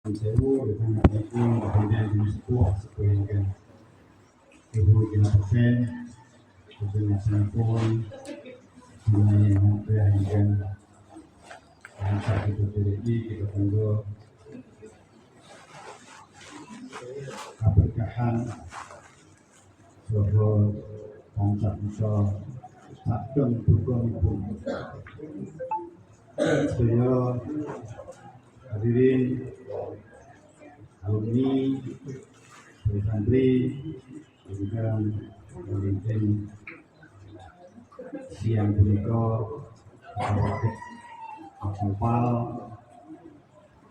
Sewu dengan itu kemudian di sebuah sebagian ibu kena persen dengan sinapun dengan kemudian yang saat itu terjadi kita tunggu keberkahan sebuah bangsa kita takkan dukung pun saya hadirin alumni santri juga memimpin siang punika kapal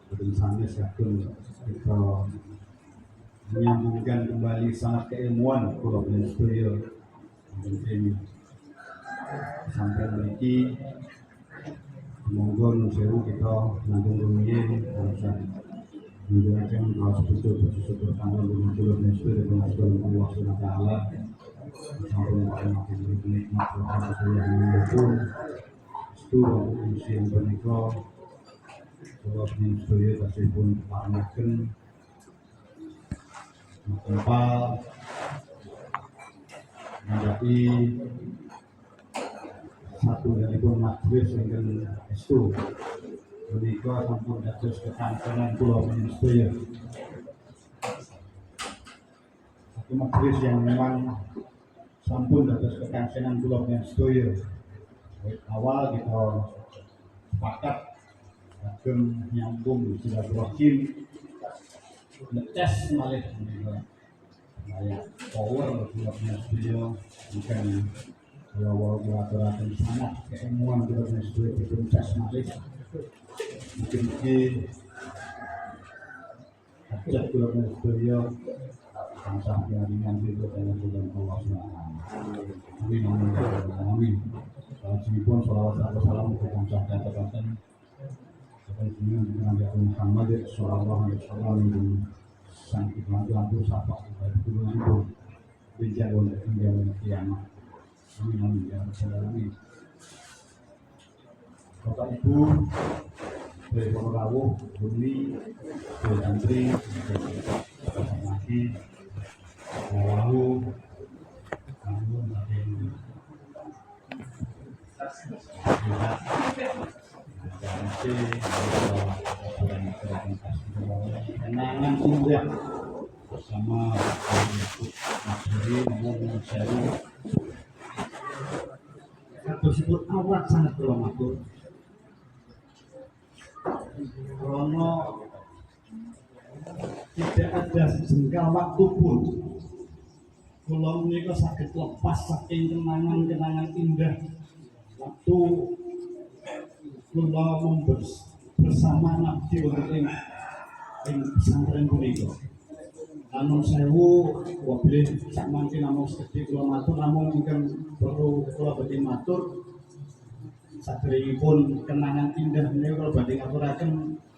bersama sakun kita menyambungkan kembali sangat keilmuan Pulau Studio mungkin sampai memiliki monggo sewu kita nanggung rumiyin urusan menjalankan kalau betul-betul bertanggung dengan Pulau Studio dengan Allah Subhanahu Wa Taala sampai makin nikmat kepada saya maupun seluruh usia menika Pulau Studio kasih pun pamerkan tempal menjadi satu dari pun majelis yang itu menika sampun dados kekancanan Pulau Studio satu majelis yang memang sampun dados kekancanan Pulau Studio awal kita sepakat akan nyambung silaturahim ngetes malih kayak power Pulau Studio bukan kalau aturaken sangat keilmuan Pulau Studio itu ngetes malih mungkin hajat Pulau Studio bangsa jaringan itu dengan bulan Allah SWT amin amin Wajibun salawat dan salam untuk bangsa dan tempatan sepertinya dengan Nabi Muhammad sallallahu alaihi wasallam dan sang iklan-iklan sapa itu itu dijaga hingga kiamat. Amin amin ya rabbal alamin. Bapak Ibu, dari Rawuh, Bumi, Santri, Mati, Rawuh, kamu kenangan indah bersama Maksudi Namun Syari tersebut awal sangat bermakna karena tidak ada sejengkal waktu pun kalau mereka sakit lepas saking kenangan-kenangan indah waktu kula bersama Nabi wonten ing pesantren punika. Namun sewu wabil sak mangke namung sedhik kula matur namung ingkang perlu kula badhe matur saderengipun kenangan indah menika kula badhe ngaturaken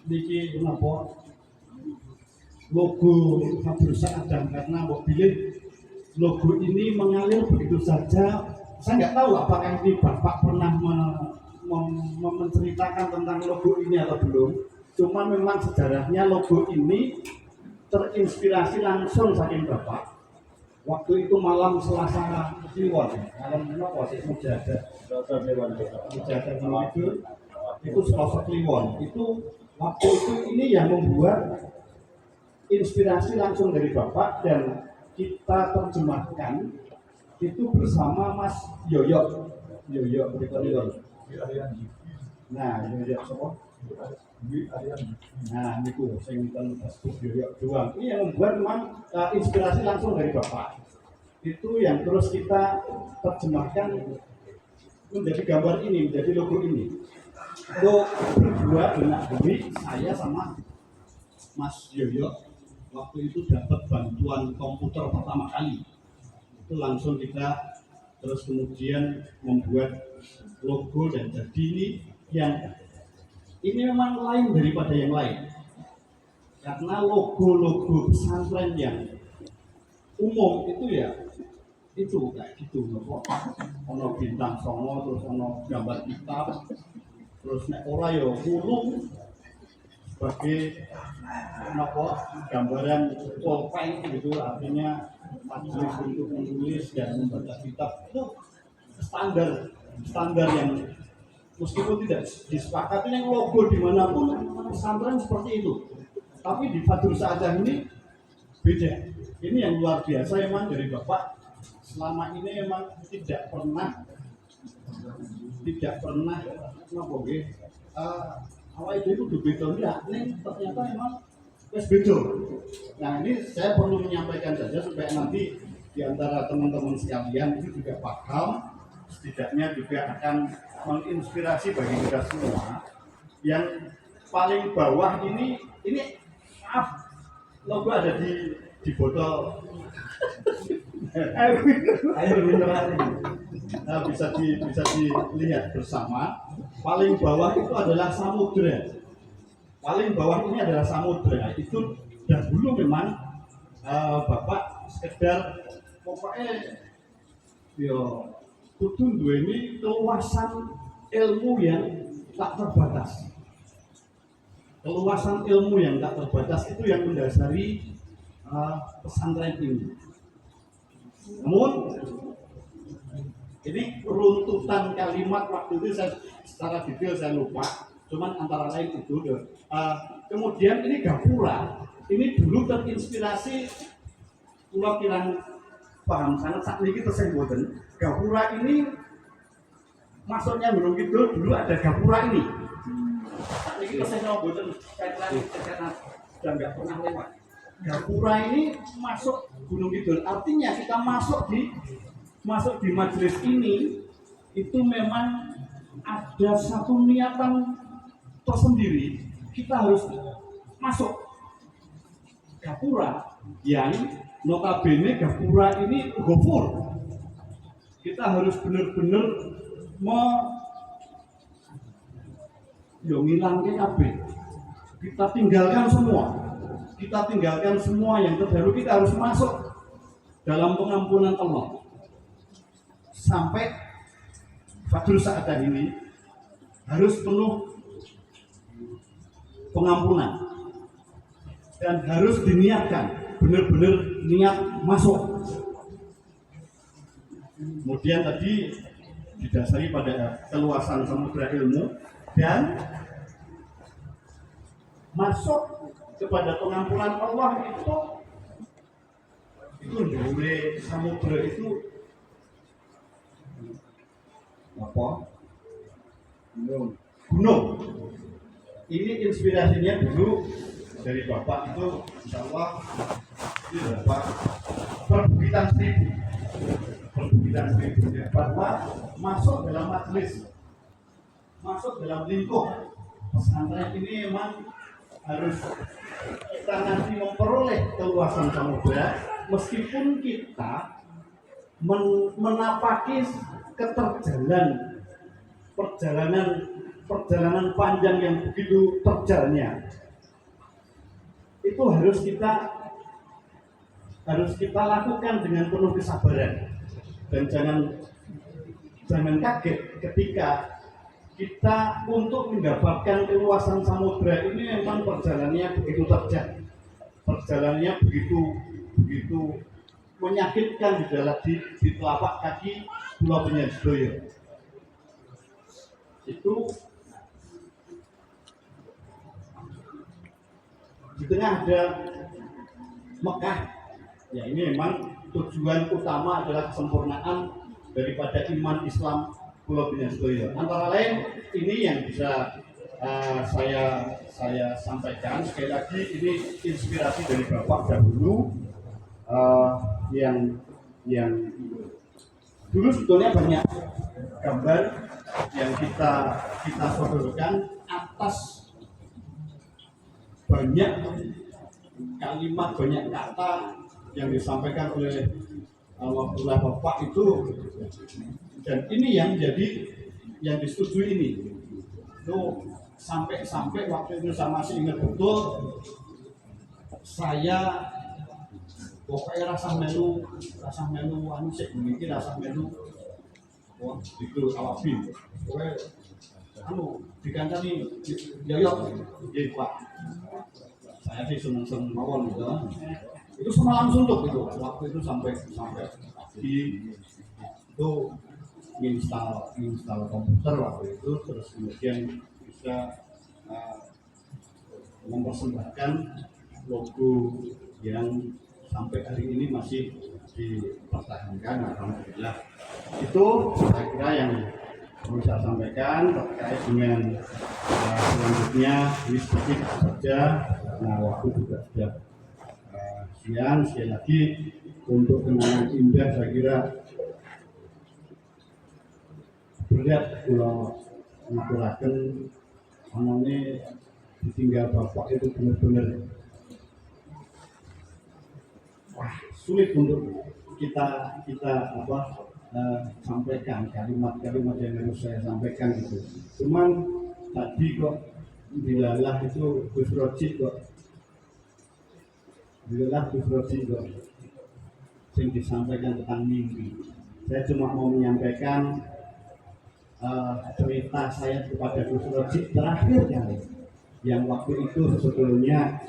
niki menapa logo Fabrusa Adam karena wabil logo ini mengalir begitu saja. Saya nggak tahu apakah ini Bapak pernah menceritakan tentang logo ini atau belum. Cuma memang sejarahnya logo ini terinspirasi langsung saking Bapak. Waktu itu malam Selasa Kliwon, malam apa sih Mujadah itu Selasa Kliwon. Itu waktu itu ini yang membuat inspirasi langsung dari Bapak dan kita terjemahkan itu bersama Mas Yoyo begitu nih. Nah, Yoyo siapa? Nah, niku sing ten Facebook Yoyo doang. Ini yang membuat memang inspirasi langsung dari Bapak. Itu yang terus kita terjemahkan menjadi gambar ini, menjadi logo ini. Untuk berdua dengan Bumi, saya sama Mas Yoyo waktu itu dapat bantuan komputer pertama kali. Itu langsung kita terus kemudian membuat logo dan jadi ini memang lain daripada yang lain karena logo pesantren yang umum itu ya itu kayak gitu ono bintang songo terus ono gambar kitab terus nek ora ya kulung sebagai gambaran pulpen gitu, artinya majelis untuk menulis dan membaca kitab itu standar standar yang meskipun tidak disepakati yang logo dimanapun pesantren seperti itu, tapi di Fadrul Saadah ini beda. Ini yang luar biasa emang dari Bapak selama ini emang tidak pernah apa awal itu beda ya, ini ternyata memang wes beda. Nah ini saya perlu menyampaikan saja supaya nanti di antara teman-teman sekalian itu juga paham, setidaknya juga akan menginspirasi bagi kita semua. Yang paling bawah ini maaf, logo ada di botol air mineral ini. Nah, bisa dilihat bersama. Paling bawah itu adalah samudra. Paling bawah ini adalah samudra. Itu dahulu memang Bapak sekedar pokoknya yo kudu duweni keluasan ilmu yang tak terbatas. Keluasan ilmu yang tak terbatas itu yang mendasari pesantren ini. Namun ini runtutan kalimat waktu itu saya secara detail saya lupa, cuman antara lain itu. Kemudian ini gapura, ini dulu terinspirasi pulau kirang paham sangat saat ini kita sebutan gapura ini maksudnya belum gitu dulu ada gapura ini. Saat ini kita sebutan karena sudah nggak pernah lewat. Gapura ini masuk Gunung Kidul, artinya kita masuk di majelis ini itu memang ada satu niatan tersendiri, kita harus masuk gapura yang notabene gapura ini gofur. Kita harus benar-benar ngilangke kabeh. Kita tinggalkan semua yang terdahulu, kita harus masuk dalam pengampunan Allah. Sampai Fadrul Saadah ini harus penuh pengampunan dan harus diniatkan, benar-benar niat masuk. Kemudian tadi didasari pada keluasan samudra ilmu dan masuk kepada pengampunan Allah itu dari samudra itu apa? Gunung. Ini inspirasinya dulu dari Bapak itu, insya Allah itu Bapak perbukitan seribu ya, bahwa masuk dalam majelis, masuk dalam lingkup pesantren ini memang harus kita nanti memperoleh keluasan samudra, meskipun kita menapaki perjalanan panjang yang begitu terjalnya, itu harus kita lakukan dengan penuh kesabaran dan jangan kaget ketika kita untuk mendapatkan keluasan samudra ini memang perjalanannya begitu terjal, perjalanannya begitu menyakitkan di telapak kaki Pulau Penyedoyo. Itu di tengah ada Mekah. Ya ini memang tujuan utama adalah kesempurnaan daripada iman Islam Pulau Penyedoyo. Antara lain ini yang bisa saya sampaikan sekali lagi, ini inspirasi dari Bapak dahulu yang dulu sebetulnya banyak gambar yang kita sodorkan atas banyak kalimat, banyak kata yang disampaikan oleh Bapak itu, dan ini yang disetujui ini. Itu sampai waktu itu saya masih ingat betul, saya pokoknya rasa melu anu sik mungkin rasa melu itu awabi. Pokoknya dikancani yoyok nggih Pak. Saya sih seneng mawon gitu. Itu semalam suntuk itu. Waktu itu sampai di itu install komputer waktu itu, terus kemudian bisa mempersembahkan logo yang sampai hari ini masih dipertahankan, alhamdulillah. Itu saya kira yang perlu saya sampaikan terkait dengan selanjutnya ini sedikit saja. Nah, waktu juga sudah sekian. Sekali lagi untuk kenangan indah saya kira berat kalau mengaturakan ini ditinggal bapak itu benar-benar sulit untuk kita sampaikan kalimat-kalimat yang harus saya sampaikan itu. Cuman tadi kok dilalah itu Gus Roji kok yang disampaikan tentang mimpi. Saya cuma mau menyampaikan cerita saya kepada Gus Roji terakhir kali yang waktu itu sebetulnya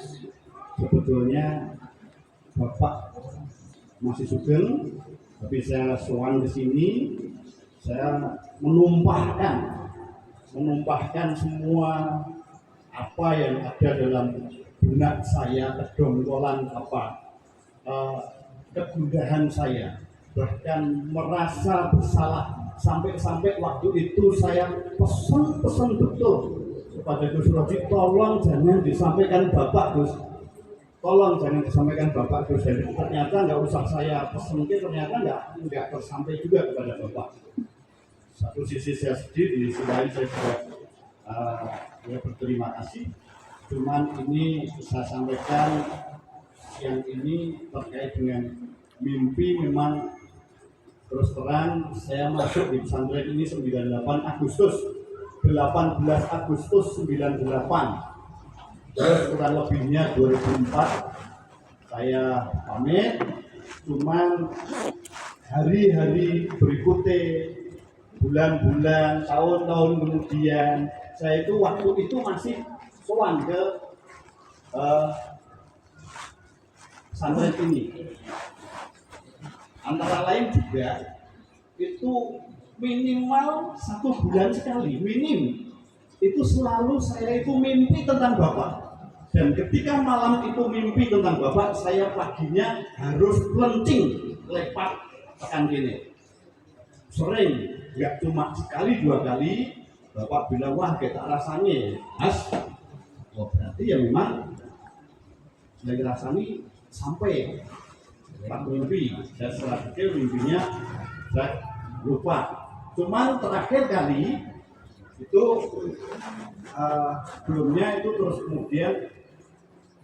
Bapak masih sugeng, tapi saya sowan ke sini, saya menumpahkan semua apa yang ada dalam benak saya, kedongkolan kegundahan saya, bahkan merasa bersalah sampai waktu itu saya pesan betul kepada Gus Roji, tolong jangan disampaikan Bapak Gus. Dan ternyata nggak usah saya pesan, ternyata nggak tersampai juga kepada Bapak. Satu sisi saya sedih, di sisi lain saya juga berterima kasih. Cuman ini saya sampaikan yang ini terkait dengan mimpi. Memang terus terang saya masuk di pesantren ini 18 Agustus 98. Kurang lebihnya 2004 saya pamit. Cuman hari-hari berikutnya, bulan-bulan, tahun-tahun kemudian, saya itu waktu itu masih sowan ke pesantren ini. Antara lain juga itu minimal 1 bulan sekali, itu selalu saya itu mimpi tentang Bapak. Dan ketika malam itu mimpi tentang Bapak, saya paginya harus lencing lepat tekan gini. Sering, nggak cuma sekali 2 kali, Bapak bilang, wah kita rasanya Mas, berarti ya memang saya rasanya sampai lewat mimpi. Saya setelah pikir mimpinya saya lupa. Cuman terakhir kali itu sebelumnya itu terus kemudian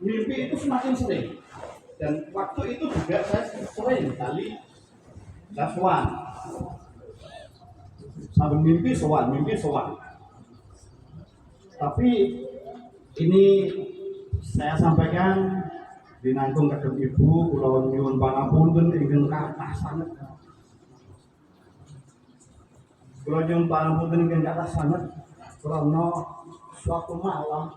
mimpi itu semakin sering, dan waktu itu juga saya sering kali sowan sambil mimpi sowan. Tapi ini saya sampaikan dinanggung kadang ibu, kula nyuwun pangapunten ingkang kathah sanget. Karena suatu malam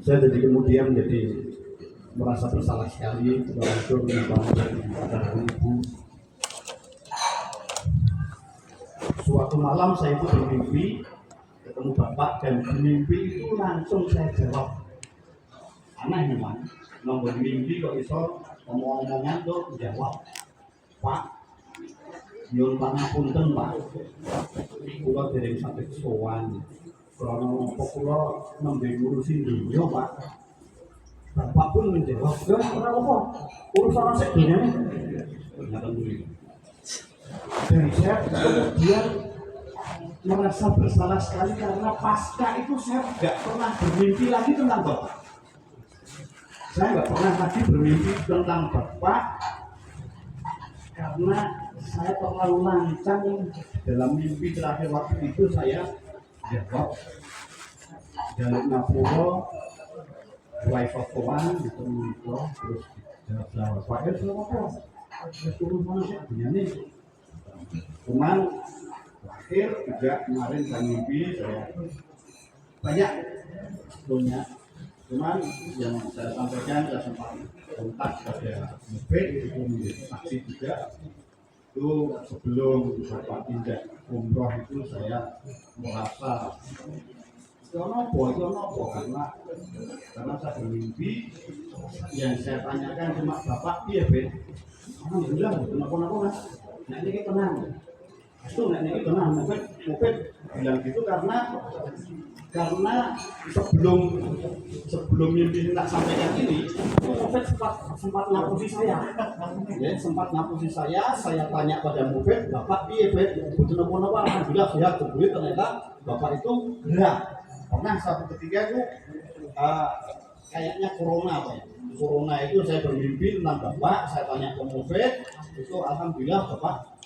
saya kemudian merasa bersalah sekali untuk kepada ibu. Suatu malam saya itu bermimpi ketemu Bapak, dan di mimpi itu langsung saya jawab. Aneh memang, nomor mimpi kok iso ngomong-ngomongan tuh jawab. Pak, nyuwun pangapunten Pak, kula dereng saged sowan. Karena kula nembe ngurusi dunya Pak. Bapak pun menjawab, ya ora apa, urusan sik dunyane. Dan saya kemudian merasa bersalah sekali karena pasca itu saya nggak pernah bermimpi lagi tentang Bapak. Saya nggak pernah lagi bermimpi tentang Bapak karena saya terlalu lancang dalam mimpi. Terakhir waktu itu saya jawab jaluk ngapura wife of one gitu terus jawab Pak apa turun mana sih nih cuman terakhir juga kemarin saya mimpi saya banyak sebelumnya cuman yang saya sampaikan saya sempat kontak pada Mufid itu menjadi saksi juga itu sebelum Bapak tindak umroh itu saya merasa itu nopo karena saya bermimpi yang saya tanyakan cuma Bapak iya Ben alhamdulillah kenapa mas nah ini tenang itu nah ini tenang Mufid bilang gitu karena sebelum mimpi tak sampaikan ini Mufid sempat ngapusi saya ya, sempat ngapusi saya tanya pada Mufid Bapak iya Ben butuh nopo alhamdulillah sehat terbulit ternyata Bapak itu gerak pernah satu ketika itu kayaknya corona itu saya bermimpi tentang Bapak saya tanya ke Mufid itu alhamdulillah Bapak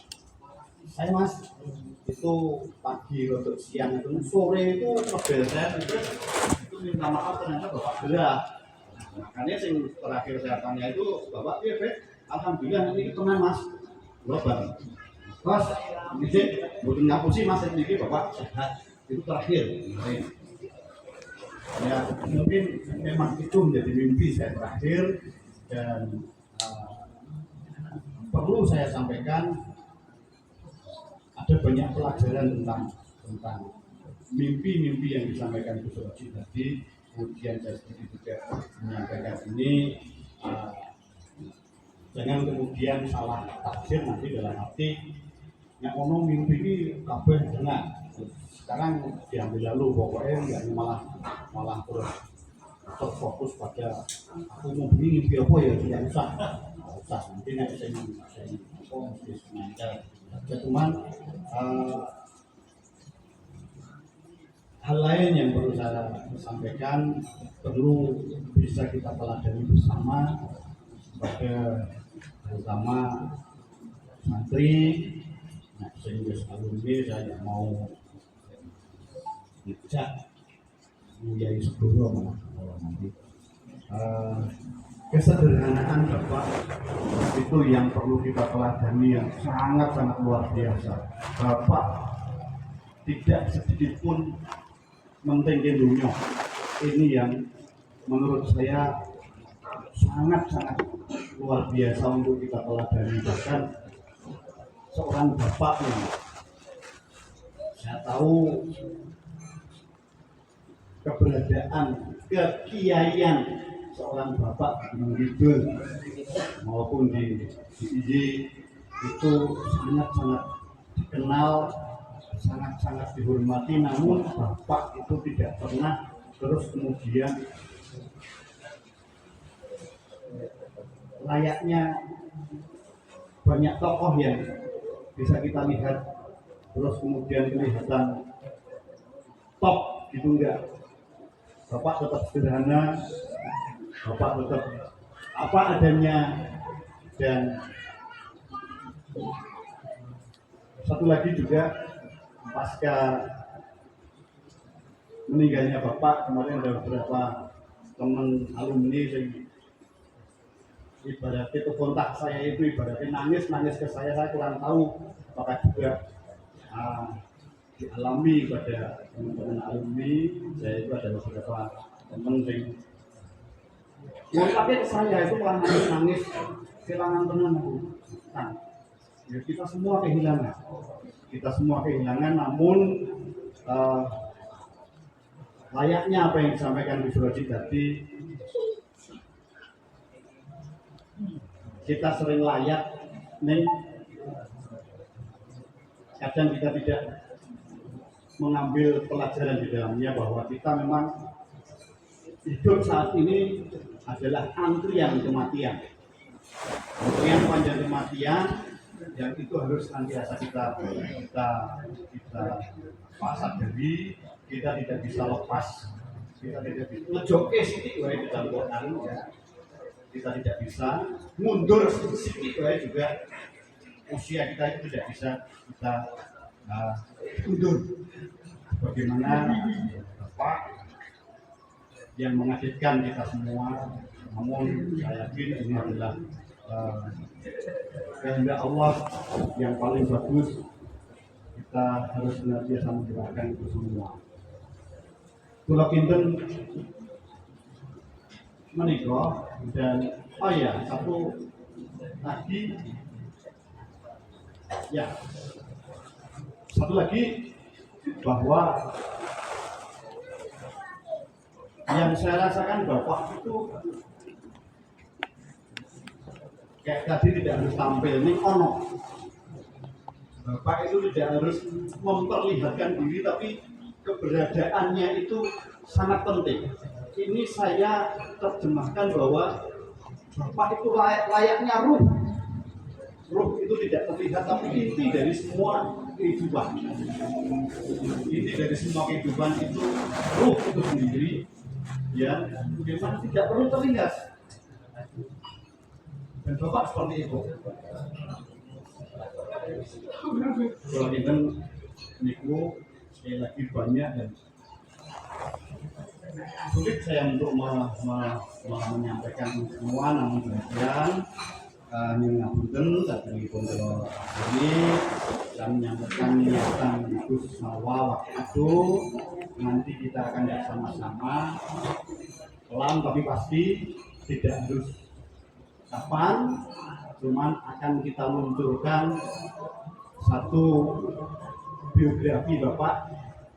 saya mas itu pagi atau siang itu sore itu mobil saya itu minta maaf ternyata Bapak gerak makanya yang terakhir saya tanya itu Bapak iya Bet alhamdulillah ini tenang mas Bapak terus ini bukan ngapusi mas ini Bapak sehat itu terakhir ya mungkin memang itu menjadi mimpi saya terakhir dan perlu saya sampaikan ada banyak pelajaran tentang mimpi-mimpi yang disampaikan Gus Roji tadi kemudian saya sendiri juga menyampaikan ini jangan kemudian salah tafsir nanti dalam arti yang ngomong mimpi ini kabeh jangan sekarang diambil lalu pokoknya nggak malah terus terfokus pada aku mau mimpi apa ya tidak usah nanti saya mesti mengajar cuman hal lain yang perlu saya sampaikan perlu bisa kita pelajari bersama pada terutama santri sehingga alumni saya mau ngejak menjadi sebelum nanti kesederhanaan Bapak itu yang perlu kita teladani yang sangat luar biasa. Bapak tidak sedikit pun mentingin dunia. Ini yang menurut saya sangat luar biasa untuk kita teladani. Bahkan seorang bapak yang saya tahu keberadaan kekiaian seorang bapak di Ridul maupun di IJ itu sangat dikenal, sangat dihormati, namun bapak itu tidak pernah terus kemudian layaknya banyak tokoh yang bisa kita lihat terus kemudian kelihatan top gitu enggak. Bapak tetap sederhana, Bapak tetap apa adanya, dan satu lagi juga pasca meninggalnya Bapak kemarin ada beberapa teman alumni yang ibaratnya itu kontak saya itu ibaratnya nangis ke saya kurang tahu apakah juga dialami pada teman-teman alumni. Saya itu ada beberapa teman yang kontaknya ke saya itu malah nangis kehilangan teman nah, ya kita semua kehilangan namun layaknya apa yang disampaikan Gus Roji tadi kita sering layak nih kadang kita tidak mengambil pelajaran di dalamnya bahwa kita memang hidup saat ini adalah antrian kematian panjang kematian yang itu harus senantiasa kita sadari kita tidak bisa lepas kita tidak bisa ngejoke sedikit di dalam Quran ya. Kita tidak bisa mundur sedikit juga usia kita itu tidak bisa kita mundur. Bagaimana Bapak yang mengagetkan kita semua. Namun saya yakin ini adalah kehendak Allah yang paling bagus. Kita harus senantiasa mendoakan itu semua. Kula kinten menikah dan satu lagi bahwa yang saya rasakan Bapak itu kayak tadi tidak harus tampil nih ono. Bapak itu tidak harus memperlihatkan diri, tapi keberadaannya itu sangat penting. Ini saya terjemahkan bahwa Bapak itu layaknya ruh. Ruh itu tidak terlihat, tapi inti dari semua kehidupan. Inti dari semua kehidupan itu ruh itu sendiri, ya, memang tidak perlu terlihat. Dan Bapak seperti itu. Kalau kita niku sekali lagi banyak dan sulit saya untuk menyampaikan semua, namun demikian ngapunten dari pondok ini dan menyampaikan niatan Gus Mawa waktu itu nanti kita akan bersama-sama pelan tapi pasti, tidak harus kapan, cuman akan kita luncurkan satu biografi Bapak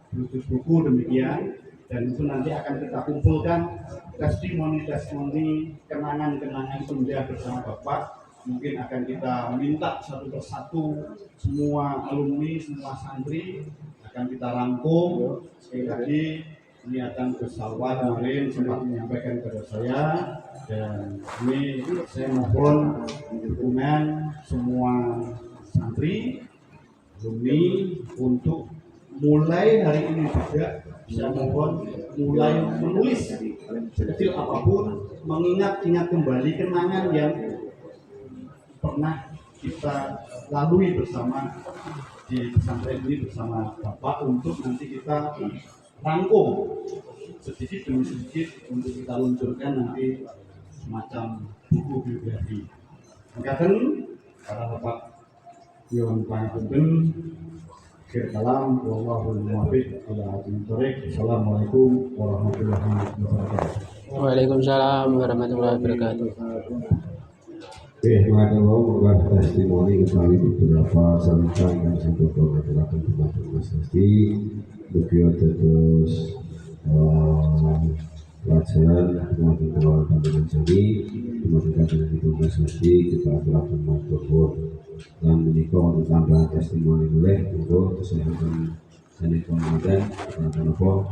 berjudul buku demikian, dan itu nanti akan kita kumpulkan testimoni-testimoni kenangan-kenangan indah bersama Bapak. Mungkin akan kita minta satu persatu semua alumni, semua santri akan kita rangkum. Sekali lagi niatan Gus Salwa kemarin sempat menyampaikan kepada saya, dan ini saya mohon dukungan semua santri, alumni untuk mulai hari ini juga saya mohon mulai menulis sekecil apapun, mengingat-ingat kembali kenangan yang pernah kita lalui bersama di pesantren ini bersama Bapak, untuk nanti kita rangkum sedikit demi sedikit untuk kita luncurkan nanti semacam buku biografi. Mengatakan para Bapak yang pangapunten, salam wallahul muwaffiq ila aqwamit thoriq. Assalamualaikum warahmatullahi wabarakatuh. Waalaikumsalam warahmatullahi wabarakatuh. Oke, mengatur testimoni kembali beberapa sambutan yang sudah berlaku di Mas Asti, beliau terus pelajaran teman-teman Bantuan Jami, teman-teman dari Mas Asti kita telah bermatur dan menikah untuk tambahan testimoni oleh untuk kesehatan dan ekonomi dan apa